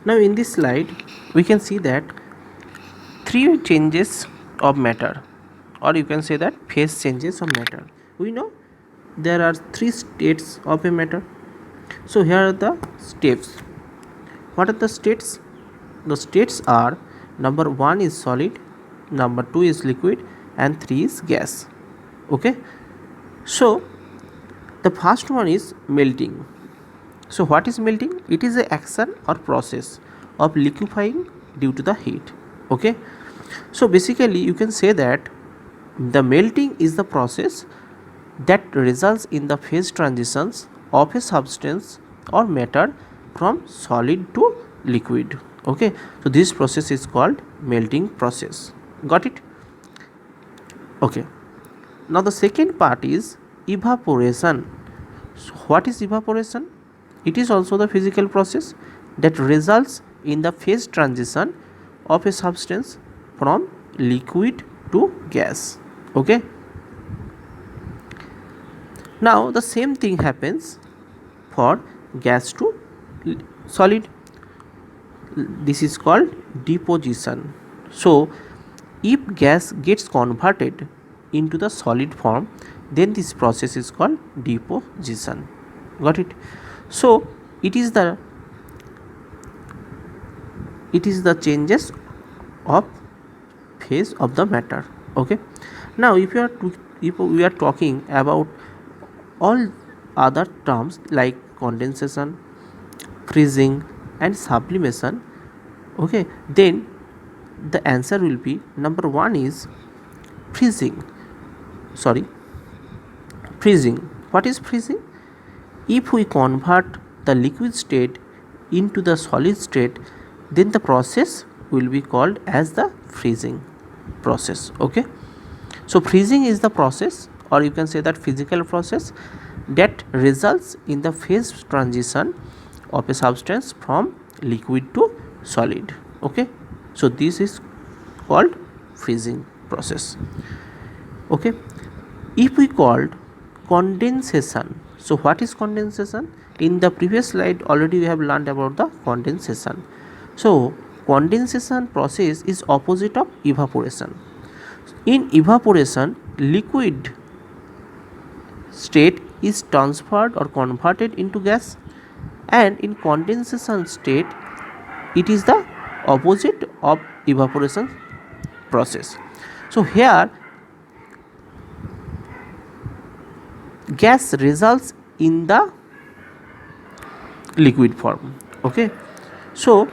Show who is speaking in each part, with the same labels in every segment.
Speaker 1: Now in this slide we can see that three changes of matter, or you can say that phase changes of matter. We know there are three states of a matter. So here are the steps. What are the states? The states are: number 1 is solid, number 2 is liquid, and 3 is gas. Okay, so the first one is melting. So what is melting? It is a action or process of liquefying due to the heat. Okay, so basically you can say that the melting is the process that results in the phase transitions of a substance or matter from solid to liquid. Okay, so this process is called melting process. Got it? Okay, now the second part is evaporation. So what is evaporation? It is also the physical process that results in the phase transition of a substance from liquid to gas. Okay, now the same thing happens for gas to solid. This is called deposition. So if gas gets converted into the solid form, then this process is called deposition. Got it? So it is the changes of phase of the matter. Okay, now if we are talking about all other terms like condensation, freezing, and sublimation, okay, then the answer will be number 1 is freezing. Sorry, freezing. What is freezing? If we convert the liquid state into the solid state, then the process will be called as the freezing process. Okay, so freezing is the process, or you can say that physical process that results in the phase transition of a substance from liquid to solid. Okay, so this is called freezing process. Okay, if we called condensation, so what is condensation? In the previous slide already we have learned about the condensation. So condensation process is opposite of evaporation. In evaporation, liquid state is transferred or converted into gas, and in condensation state it is the opposite of evaporation process. So here gas results in the liquid form. Okay, so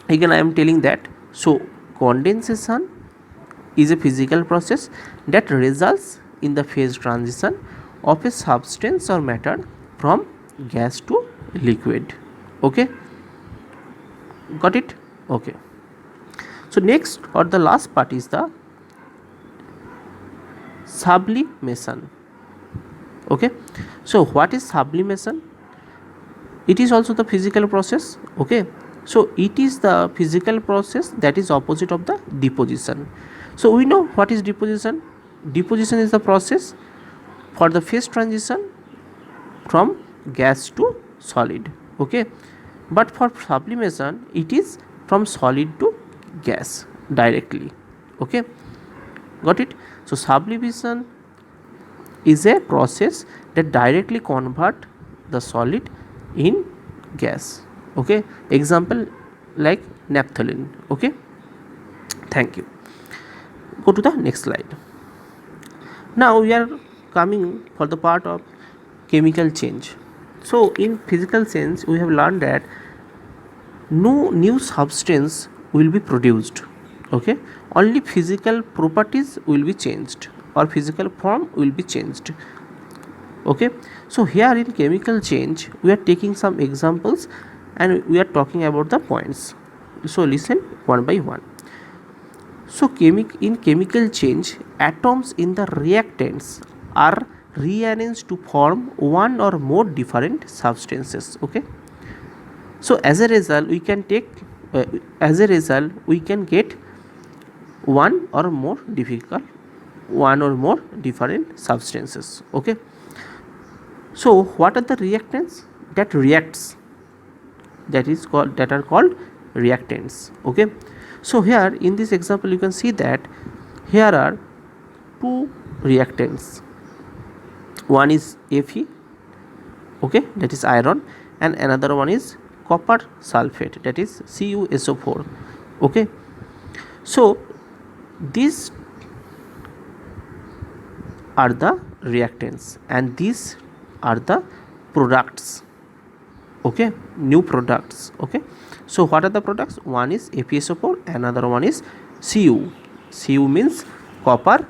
Speaker 1: again I am telling that, so condensation is a physical process that results in the phase transition of a substance or matter from gas to liquid. Okay, got it? Okay, so next or the last part is the sublimation. Okay, so what is sublimation? It is also the physical process. Okay, so it is the physical process that is opposite of the deposition. So we know what is deposition. Deposition is the process for the phase transition from gas to solid. Okay, but for sublimation it is from solid to gas directly. Okay, got it? So sublimation is a process that directly convert the solid in gas. Okay, example like naphthalene. Okay, thank you. Go to the next slide. Now we are coming for the part of chemical change. So in physical sense we have learned that no new substance will be produced. Okay, only physical properties will be changed or physical form will be changed. Okay, so here in chemical change we are taking some examples and we are talking about the points. So listen one by one. So in chemical change, atoms in the reactants are rearranged to form one or more different substances. Okay, so as a result we can get one or more different substances. Okay, so what are the reactants that reacts? that are called reactants. Okay, so here in this example you can see that here are two reactants. One is Fe, okay, that is iron, and another one is copper sulfate, that is CuSO4. Okay, so these are the reactants and these are the products. Okay, new products. Okay, so what are the products? One is FeSO4, another one is Cu means copper,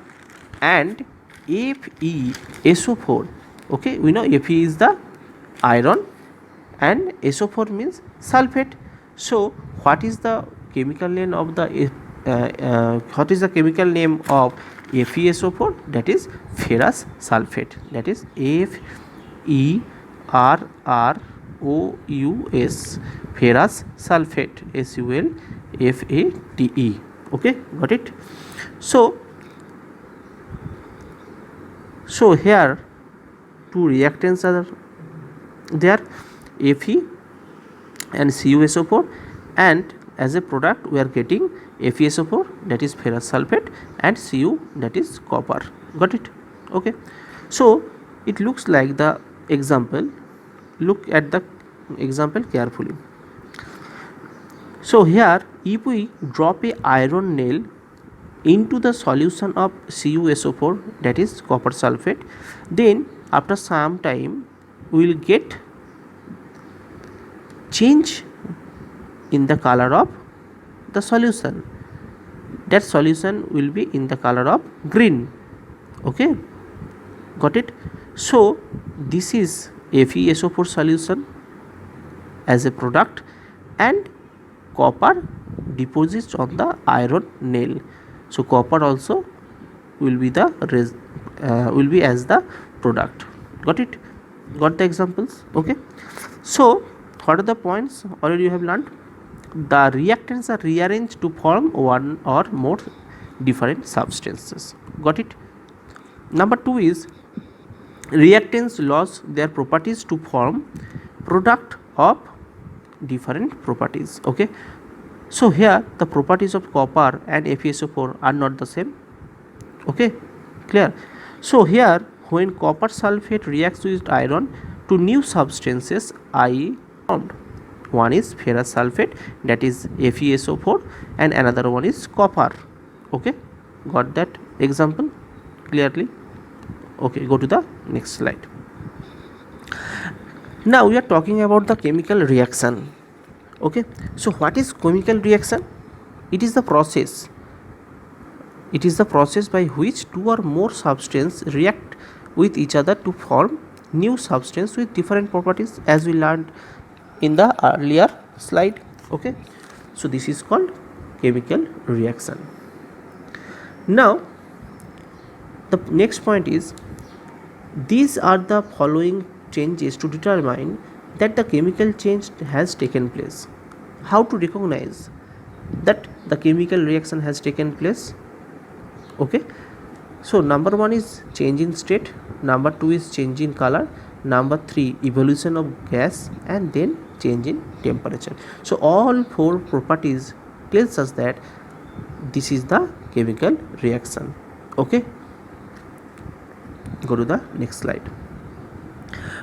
Speaker 1: and FeSO4. Okay, we know Fe is the iron and SO4 means sulfate. So what is the chemical name of the FeSO4? That is ferrous sulfate, that is FeRROUS, ferrous sulfate, SULFATE. Okay, got it? So here two reactants are there, Fe and CuSO4, and as a product we are getting FeSO4, that is ferrous sulfate, and Cu, that is copper. Got it? Okay, so it looks like the example. Look at the example carefully. So here if we drop a iron nail into the solution of CuSO4, that is copper sulfate, then after some time we will get change in the color of the solution. That solution will be in the color of green. Okay, got it? So this is FeSO4 solution as a product, and copper deposits on the iron nail. So copper also will be as the product. Got it? Got the examples? Okay, so what are the points already you have learned? The reactants are rearranged to form one or more different substances. Got it? Number 2 is reactants lose their properties to form product of different properties. Okay, so here the properties of copper and FeSO4 are not the same. Okay, clear? So here when copper sulfate reacts with iron to new substances I formed, one is ferrous sulfate, that is FeSO4, and another one is copper. Okay, got that example clearly? Okay, go to the next slide. Now we are talking about the chemical reaction. Okay, so what is chemical reaction? It is the process by which two or more substances react with each other to form new substance with different properties, as we learned in the earlier slide. Okay, so this is called chemical reaction. Now the next point is, these are the following changes to determine that the chemical change has taken place. How to recognize that the chemical reaction has taken place? Okay, so number 1 is change in state, number 2 is change in color, number 3 evolution of gas, and then change in temperature. So all 4 properties tells us that this is the chemical reaction. Okay, go to the next slide.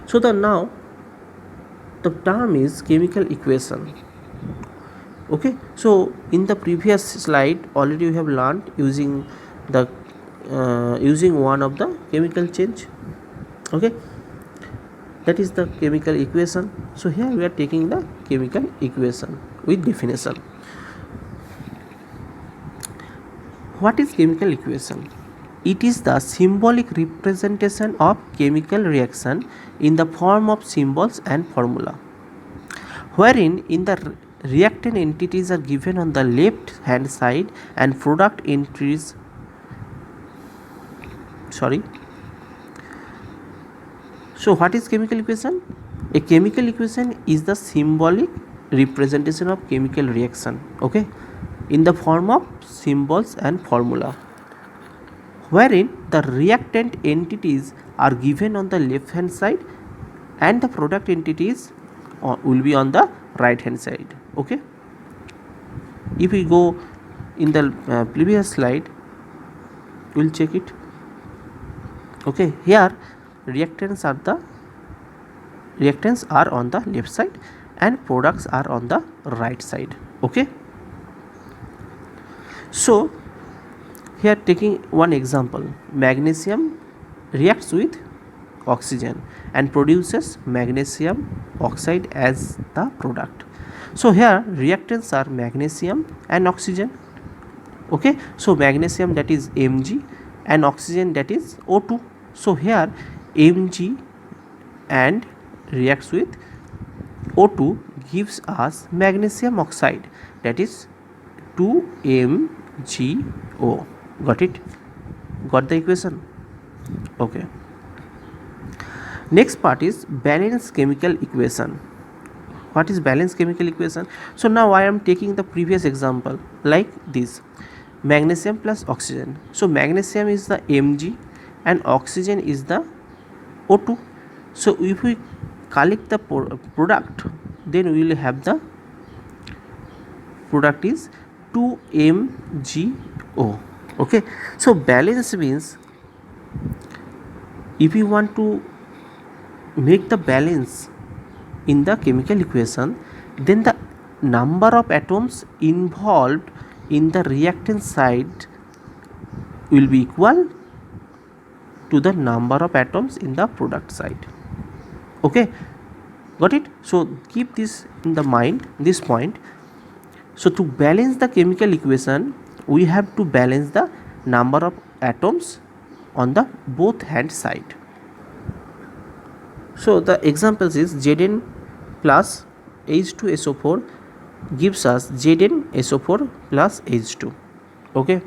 Speaker 1: So now the term is chemical equation. Okay, so in the previous slide already you have learned using one of the chemical change. Okay, that is the chemical equation. So here we are taking the chemical equation with definition. What is chemical equation? It is the symbolic representation of chemical reaction in the form of symbols and formula, wherein in the reactant entities are given on the left hand side and product entries So what is chemical equation? A chemical equation is the symbolic representation of chemical reaction, okay, in the form of symbols and formula, wherein the reactant entities are given on the left hand side and the product entities will be on the right hand side. Okay, if we go in the previous slide, we'll check it. Okay, here reactants are on the left side and products are on the right side. Okay, so here taking one example, magnesium reacts with oxygen and produces magnesium oxide as the product. So here reactants are magnesium and oxygen. Okay, so magnesium, that is Mg, and oxygen, that is O2. So here Mg and reacts with O2 gives us magnesium oxide, that is 2MgO. Got it? Got the equation? Okay. Next part is balanced chemical equation. What is balanced chemical equation? So now I am taking the previous example like this, magnesium plus oxygen. So magnesium is the Mg and oxygen is the O2. So if we collect the product, then we will have the product is 2MgO. Okay, so balance means if you want to make the balance in the chemical equation, then the number of atoms involved in the reactant side will be equal to the number of atoms in the product side. Okay, got it? So keep this in the mind, this point. So to balance the chemical equation, we have to balance the number of atoms on the both hand side. So the examples is Zn plus H2SO4 gives us ZnSO4 plus H2. Okay,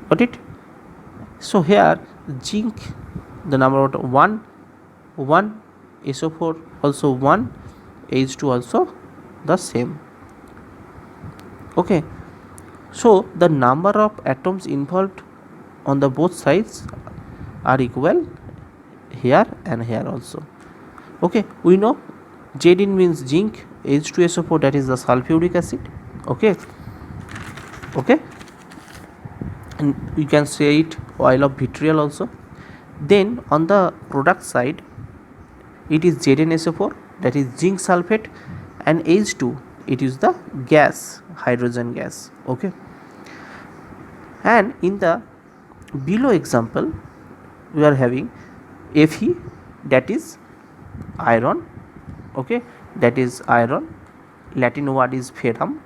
Speaker 1: got it? So here zinc, the number of 1, SO4 also 1, H2 also the same. Okay, so the number of atoms involved on the both sides are equal here and here also. Okay, we know Zn means zinc, H2SO4, that is the sulfuric acid. Okay, and you can say it oil of vitriol also. Then on the product side, it is ZnSO4, that is zinc sulfate, and H2, it is the gas, hydrogen gas. Okay, and in the below example we are having Fe, that is iron. Okay, that is iron, Latin word is ferrum,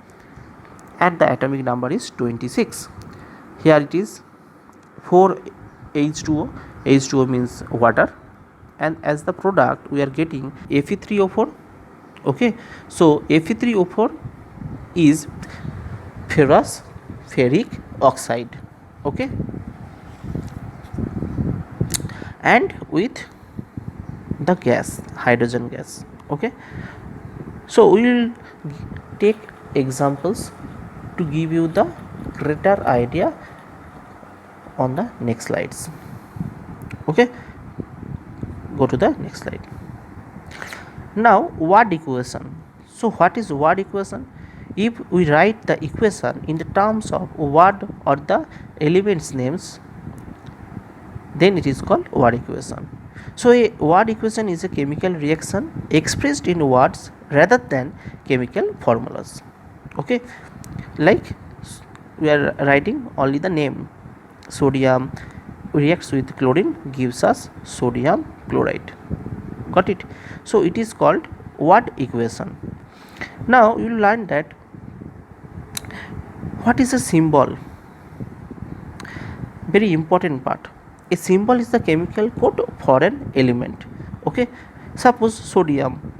Speaker 1: and the atomic number is 26. Here it is 4H2O. H2O means water, and as the product we are getting Fe3O4. Okay, so Fe3O4 is ferrous ferric oxide. Okay, and with the gas, hydrogen gas. Okay, so we will take examples to give you the greater idea on the next slides. Okay, go to the next slide. Now word equation. So what is word equation? If we write the equation in the terms of word or the elements names, then it is called word equation. So a word equation is a chemical reaction expressed in words rather than chemical formulas. Okay, like we are writing only the name. Sodium reacts with chlorine, gives us sodium chloride. Got it? So it is called word equation. Now you will learn that what is a symbol. Very important part. A symbol is the chemical code for an element. Okay, suppose sodium.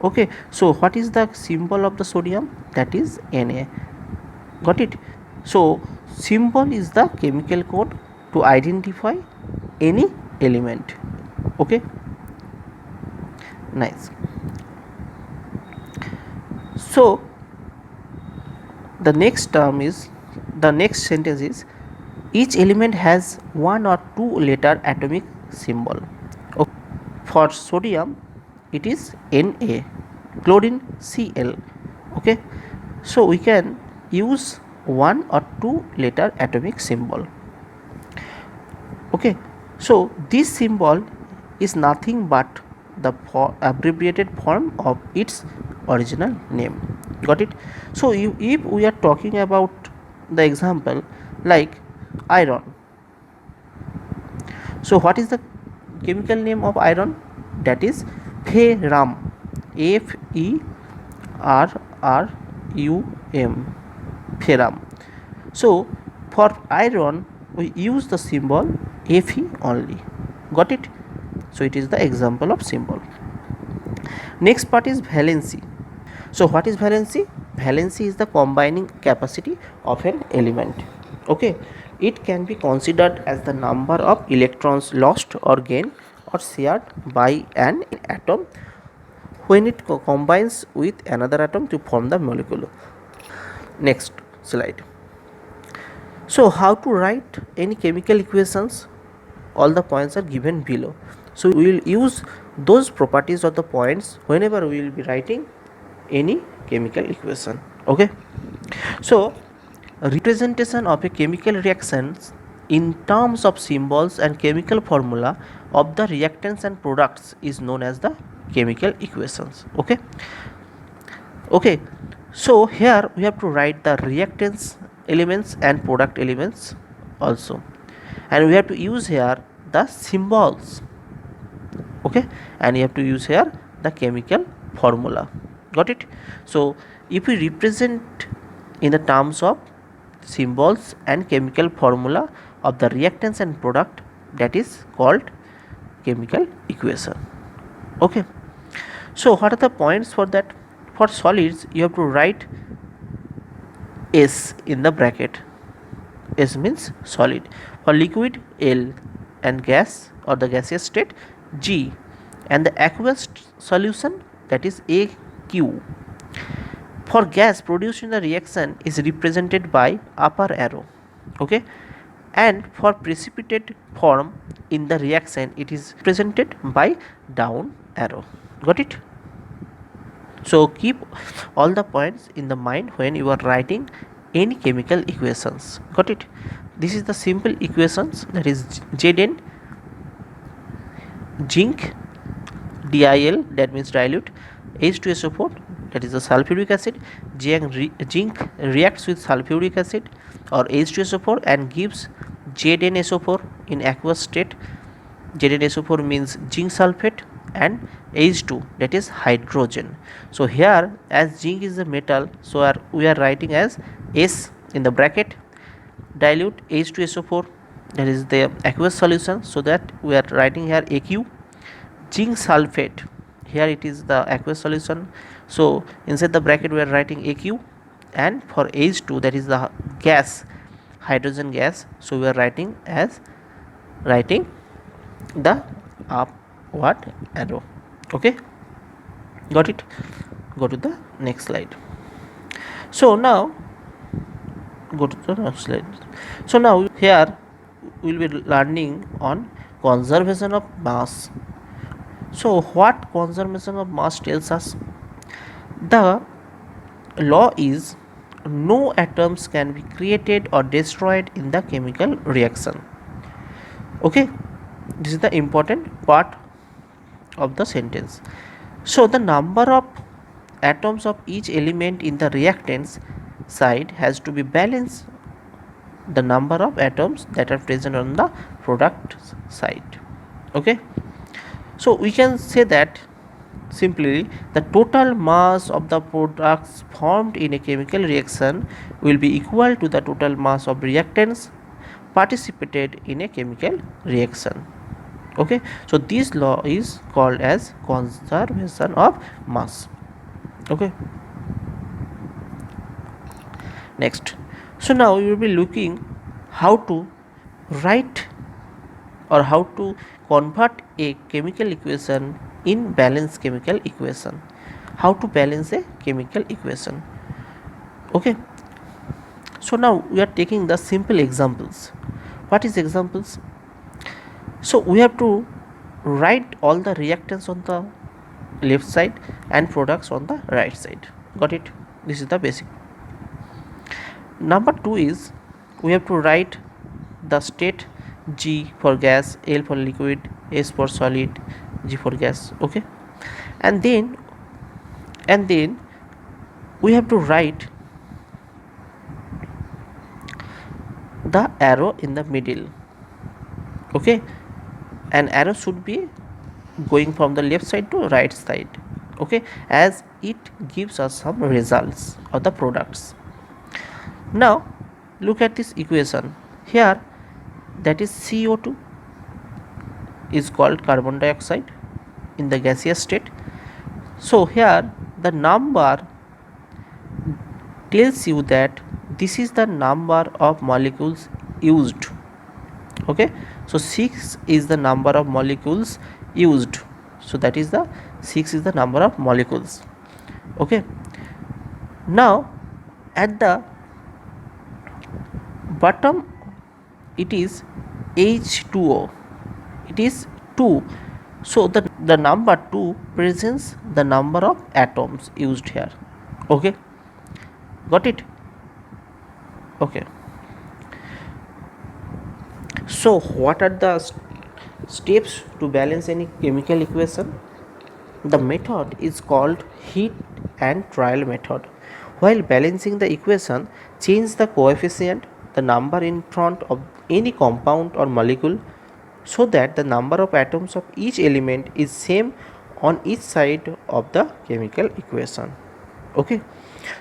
Speaker 1: Okay, so what is the symbol of the sodium? That is Na. Got it? So symbol is the chemical code to identify any element. Okay, nice. So the next sentence is each element has one or two letter atomic symbol. Okay. For sodium it is Na, chlorine Cl. Okay, so we can use one or two letter atomic symbol. Okay, so this symbol is nothing but the abbreviated form of its original name. Got it? So if we are talking about the example like iron, so what is the chemical name of iron? That is ferrum, Ferrum, ferrum. So for iron we use the symbol Fe only. Got it? So it is the example of symbol. Next part is valency. So what is valency? Valency is the combining capacity of an element. Okay, it can be considered as the number of electrons lost or gained or shared by an atom when it combines with another atom to form the molecule. Next slide. So how to write any chemical equations? All the points are given below. So we will use those properties of the points whenever we will be writing any chemical equation. Okay, so representation of a chemical reaction in terms of symbols and chemical formula of the reactants and products is known as the chemical equations. Okay, so here we have to write the reactants elements and product elements also, and we have to use here the symbols. Okay, and you have to use here the chemical formula. Got it? So if we represent in the terms of symbols and chemical formula of the reactants and product, that is called chemical equation. Okay, so what are the points for that? For solids you have to write S in the bracket. S means solid. For liquid L, and gas or the gaseous state G, and the aqueous solution, that is AQ. For gas produced in the reaction is represented by upper arrow. Okay, and for precipitate form in the reaction it is represented by down arrow. Got it? So keep all the points in the mind when you are writing any chemical equations. Got it? This is the simple equations, that is Zn, zinc, DIL, that means dilute, H2SO4, that is the sulfuric acid. Zinc reacts with sulfuric acid or H2SO4 and gives ZnSO4 in aqueous state. ZnSO4 means zinc sulfate, and H2, that is hydrogen. So here as zinc is a metal, so we are writing as S in the bracket, dilute H2SO4, that is the aqueous solution, so that we are writing here AQ. Zinc sulfate, here it is the aqueous solution, so inside the bracket we are writing AQ. And for H2, that is the gas, hydrogen gas, so we are writing the upward arrow. Okay, got it? Go to the next slide. So now go to the next slide. So now here we will be learning on conservation of mass. So what conservation of mass tells us? The law is no atoms can be created or destroyed in the chemical reaction. Okay, this is the important part of the sentence. So the number of atoms of each element in the reactants side has to be balanced the number of atoms that are present on the product side. Okay, so we can say that simply the total mass of the products formed in a chemical reaction will be equal to the total mass of reactants participated in a chemical reaction. Okay, so this law is called as conservation of mass. Okay, next, so now you will be looking how to write or how to convert a chemical equation in balanced chemical equation. How to balance a chemical equation. Okay, so now we are taking the simple examples. What is examples? So we have to write all the reactants on the left side and products on the right side. Got it? This is the basic. Number 2 is we have to write the state G for gas, L for liquid, S for solid, G for gas. Okay, and then we have to write the arrow in the middle. Okay, an arrow should be going from the left side to right side. Okay, as it gives us some results of the products. Now look at this equation here, that is CO2 is called carbon dioxide in the gaseous state. So here the number tells you that this is the number of molecules used. Okay, so 6 is the number of molecules used, so that is the 6 is the number of molecules. Okay, now at the bottom it is H2O, it is 2, so the number 2 presents the number of atoms used here. Okay, got it? Okay, so what are the steps to balance any chemical equation? The method is called heat and trial method. While balancing the equation, change the coefficient, the number in front of any compound or molecule, so that the number of atoms of each element is same on each side of the chemical equation. Okay,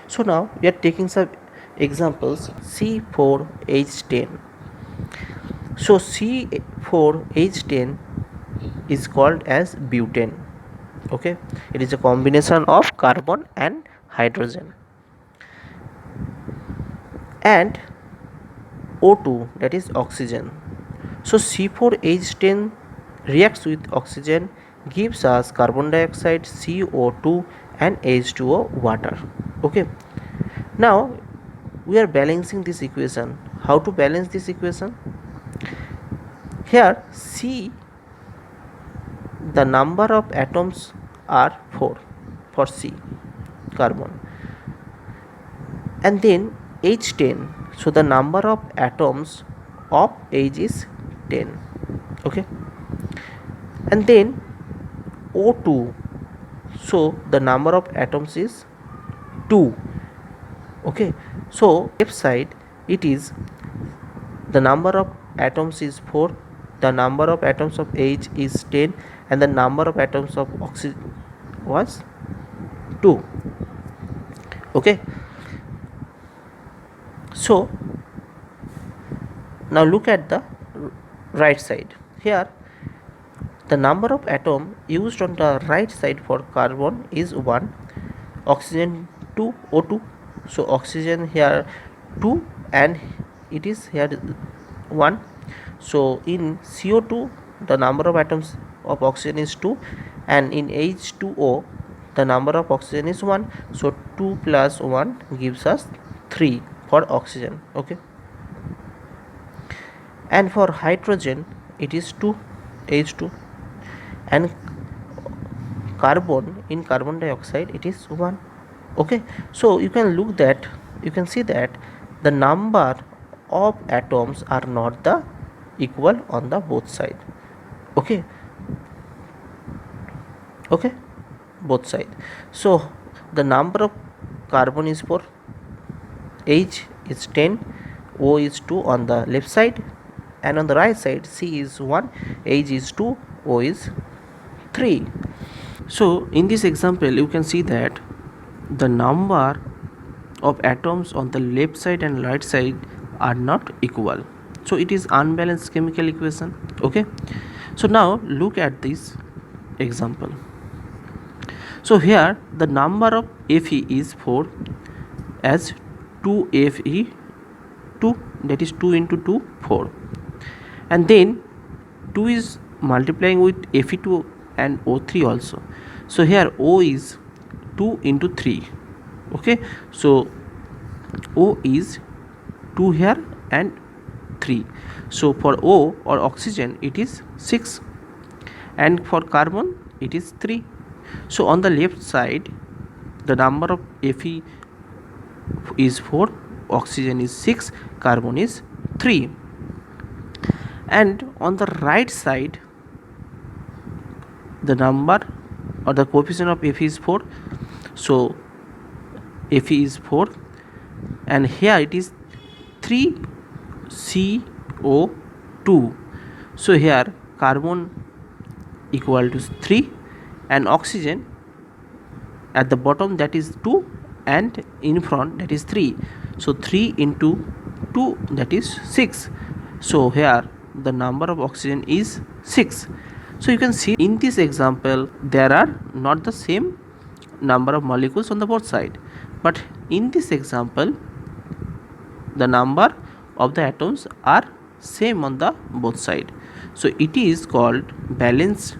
Speaker 1: so now we are taking some examples. C4H10. So C4H10 is called as butane. Okay, it is a combination of carbon and hydrogen, and O2, that is oxygen. So C4H10 reacts with oxygen, gives us carbon dioxide, CO2 and H2O water. Okay, now we are balancing this equation. How to balance this equation? Here C, the number of atoms are 4 for C, carbon, and then H10, so the number of atoms of H is 10. Okay, and then O2, so the number of atoms is 2. Okay, so left side it is the number of atoms is 4, the number of atoms of H is 10, and the number of atoms of oxygen was 2. Okay, so now look at the right side. Here the number of atom used on the right side for carbon is 1, oxygen 2, O2, so oxygen here 2 and it is here 1. So in CO2 the number of atoms of oxygen is 2, and in H2O the number of oxygen is 1, so 2 plus 1 gives us 3 for oxygen. Okay, and for hydrogen it is 2, H2, and carbon, in carbon dioxide it is 1. Okay, so you can look that, you can see that the number of atoms are not the equal on the both side. Okay, okay, both side. So the number of carbon is 4, H is 10, O is 2 on the left side, and on the right side C is 1, H is 2, O is 3. So in this example you can see that the number of atoms on the left side and right side are not equal, so it is unbalanced chemical equation. Okay, so now look at this example. So here the number of Fe is 4 as 2Fe2, that is 2 into 2 4, and then 2 is multiplying with Fe2 and O3 also, so here O is 2 into 3. Okay, so O is 2 here and 3, so for O or oxygen it is 6, and for carbon it is 3. So on the left side, the number of Fe is 4, oxygen is 6, carbon is 3. And on the right side, the number or the coefficient of Fe is 4. So Fe is 4, and here it is 3CO2. So here carbon equal to 3 and oxygen at the bottom, that is 2, and in front, that is 3. So 3 into 2, that is 6. So here the number of oxygen is 6. So you can see in this example there are not the same number of molecules on the both side, but in this example the number of the atoms are same on the both side. So it is called balanced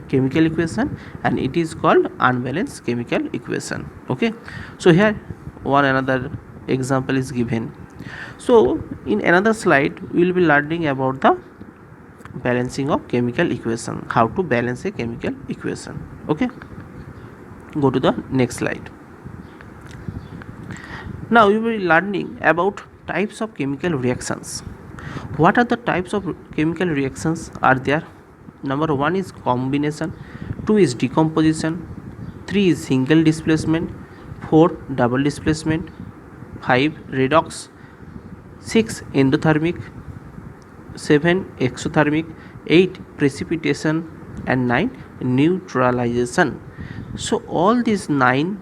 Speaker 1: chemical equation, and it is called unbalanced chemical equation. Okay, so here one another example is given. So in another slide we will be learning about the balancing of chemical equation, how to balance a chemical equation. Okay, go to the next slide. Now we will be learning about types of chemical reactions. What are the types of chemical reactions are there? Number 1 is combination, 2 is decomposition, 3 is single displacement, 4 double displacement, 5 redox, 6 endothermic, 7 exothermic, 8 precipitation, and 9 neutralization. So all these 9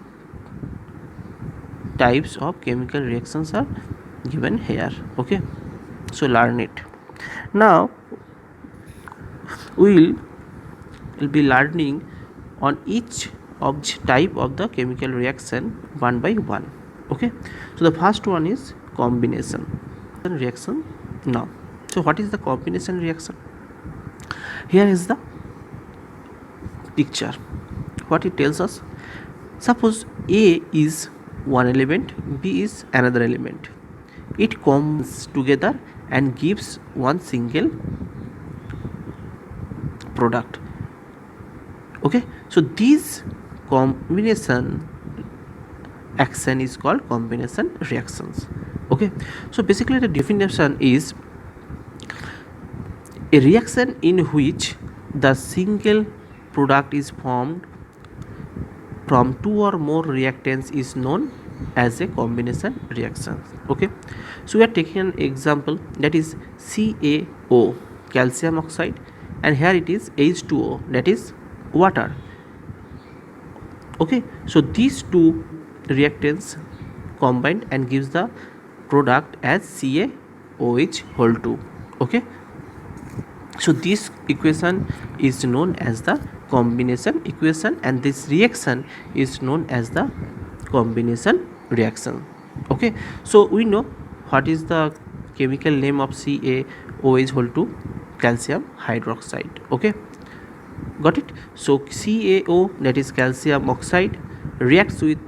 Speaker 1: types of chemical reactions are given here. Okay, so learn it. Now we will be learning on each of type of the chemical reaction one by one. Okay, so the first one is combination reaction. Now, so what is the combination reaction? Here is the picture. What it tells us: suppose A is one element, B is another element. It comes together and gives one single product. Okay, so this combination action is called combination reactions. Okay, so basically the definition is a reaction in which the single product is formed from two or more reactants is known as a combination reaction. Okay, so we are taking an example, that is CaO, calcium oxide, and here it is H2O, that is water. Okay, so these two reactants combined and gives the product as CaOH whole 2. Okay, so this equation is known as the combination equation, and this reaction is known as the combination reaction. Okay, so we know what is the chemical name of CaOH whole 2, calcium hydroxide. Okay, got it. So CaO, that is calcium oxide, reacts with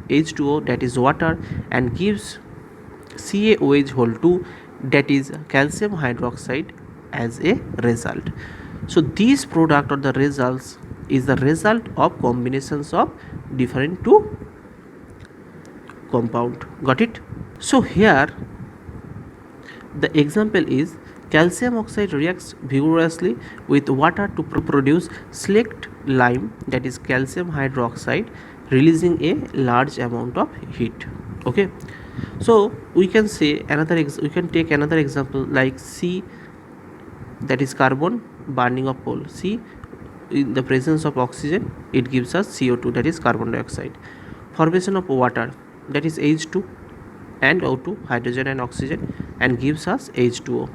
Speaker 1: H2O, that is water, and gives CaOH whole 2, that is calcium hydroxide, as a result. So this product or the results is the result of combinations of different two compound. Got it. So here the example is calcium oxide reacts vigorously with water to produce select lime, that is calcium hydroxide, releasing a large amount of heat. Okay, so we can say we can take another example like C, that is carbon burning of coal. C, in the presence of oxygen, it gives us CO2, that is carbon dioxide. Formation of water, that is H2 and O2, hydrogen and oxygen, and gives us H2O,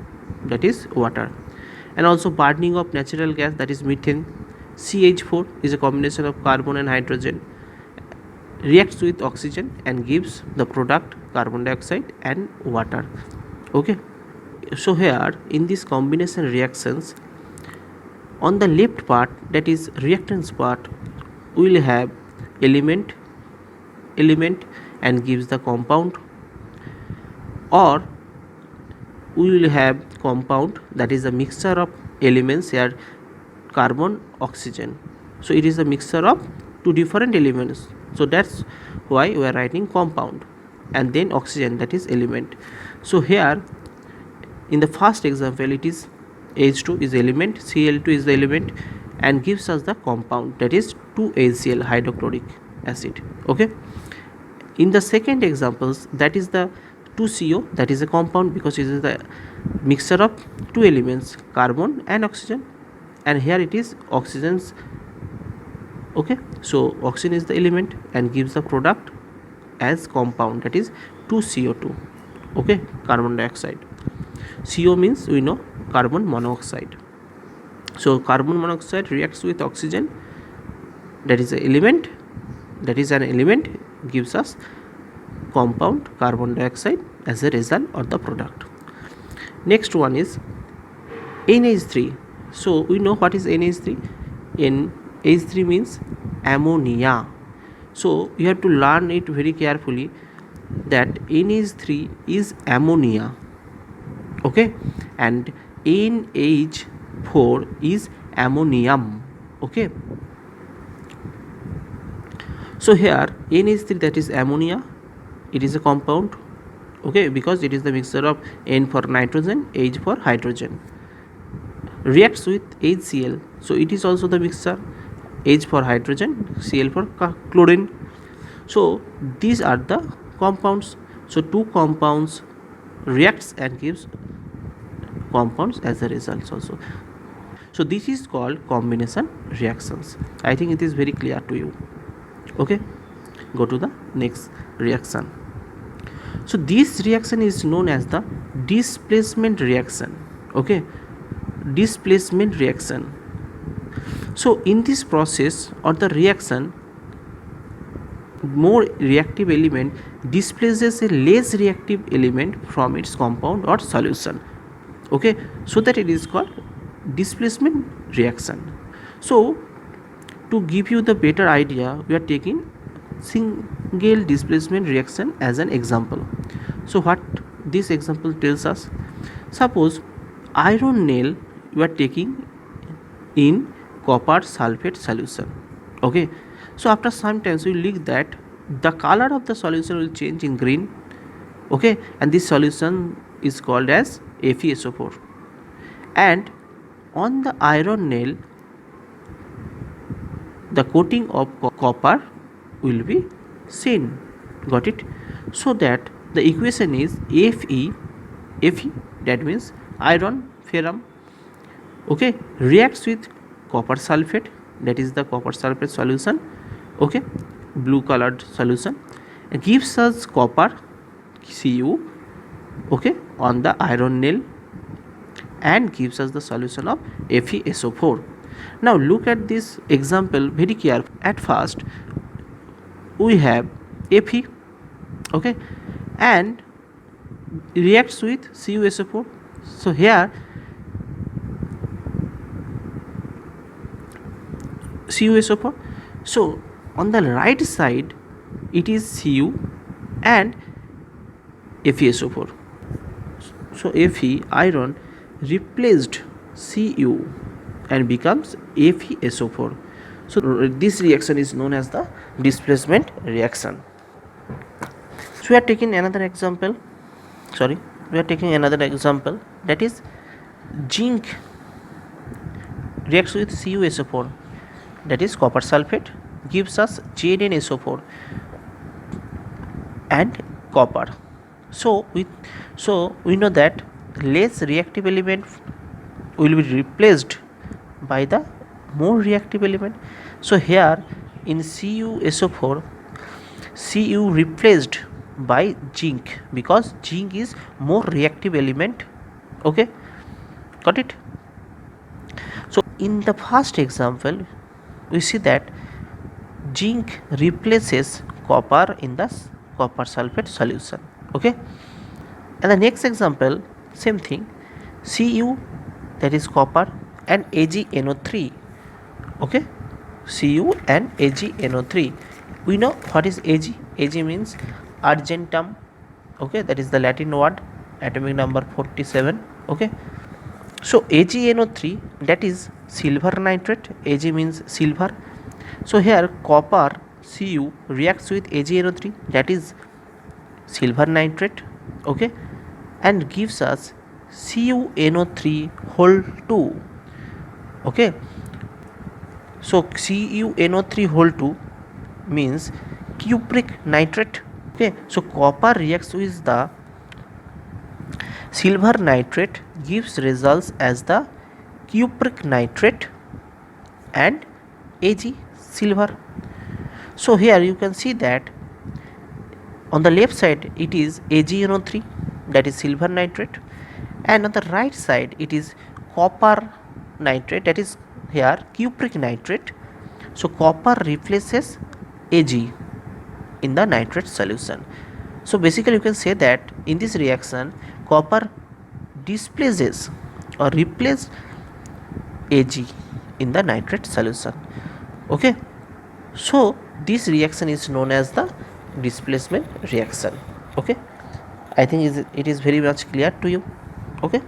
Speaker 1: that is water. And also burning of natural gas, that is methane. CH4 is a combination of carbon and hydrogen, reacts with oxygen and gives the product carbon dioxide and water. Okay, so here in this combination reactions, on the left part, that is reactants part, we will have element and gives the compound, or we will have compound, that is a mixture of elements, here carbon, oxygen. So it is a mixture of two different elements. So that's why we are writing compound, and then oxygen, that is element. So here in the first example it is H2 is element, Cl2 is the element, and gives us the compound, that is 2HCl, hydrochloric acid. Okay, in the second examples, that is the 2CO, that is a compound because it is the mixture of two elements, carbon and oxygen, and here it is oxygen's. Okay, so oxygen is the element and gives the product as compound, that is 2CO2. Okay, carbon dioxide. CO means we know carbon monoxide. So carbon monoxide reacts with oxygen, that is an element, gives us compound carbon dioxide as a result of the product. Next one is NH3. So we know what is NH3. NH3 means ammonia. So you have to learn it very carefully that NH3 is ammonia. Okay, and NH4 is ammonium. Okay, so here NH3, that is ammonia, it is a compound. Okay, because it is the mixture of N for nitrogen, H for hydrogen, reacts with HCl. So it is also the mixture, H for hydrogen, Cl for chlorine. So these are the compounds. So two compounds reacts and gives compounds as a result also. So this is called combination reactions. I think it is very clear to you. Okay, go to the next reaction. So this reaction is known as the displacement reaction. Okay, displacement reaction. So in this process or the reaction, more reactive element displaces a less reactive element from its compound or solution. Okay, so that it is called displacement reaction. So to give you the better idea, we are taking single displacement reaction as an example. So what this example tells us, suppose iron nail you are taking in copper sulfate solution. Okay, so after some time we look that the color of the solution will change in green. Okay, and this solution is called as FeSO4, and on the iron nail the coating of copper will be seen. Got it? So that the equation is Fe, that means iron ferrum, okay, reacts with copper sulfate, that is the copper sulfate solution. Okay, blue colored solution, gives us copper Cu, okay, on the iron nail, and gives us the solution of FeSO4. Now look at this example very carefully. At first we have Fe, okay, and reacts with CuSO4. So here CuSO4. So on the right side it is Cu and FeSO4. So Fe, iron, replaced Cu and becomes FeSO4. So this reaction is known as the displacement reaction. So we are taking another example. That is zinc reacts with CuSO4, that is copper sulfate, gives us ZnSO4 and copper. So we know that less reactive element will be replaced by the more reactive element. So here in CuSO4, Cu replaced by zinc because zinc is more reactive element. Okay, got it? So in the first example we see that zinc replaces copper in the copper sulfate solution. Okay, and the next example, same thing, Cu, that is copper, and AgNO3. Okay, Cu and AgNO3. We know what is Ag. Ag means argentum. Okay, that is the Latin word, atomic number 47. Okay, so AgNO3, that is silver nitrate. Ag means silver So here copper Cu reacts with AgNO3, that is silver nitrate, okay, and gives us CuNO3 whole 2. Okay, so CuNO3 whole 2 means cupric nitrate. Okay, so copper reacts with the silver nitrate, gives results as the cupric nitrate and Ag silver. So here you can see that on the left side it is AgNO3, that is silver nitrate, and on the right side it is copper nitrate, that is here cupric nitrate. So copper replaces Ag in the nitrate solution. So basically you can say that in this reaction copper displaces or replaces Ag in the nitrate solution. Okay, so this reaction is known as the displacement reaction. Okay, I think it is very much clear to you. Okay.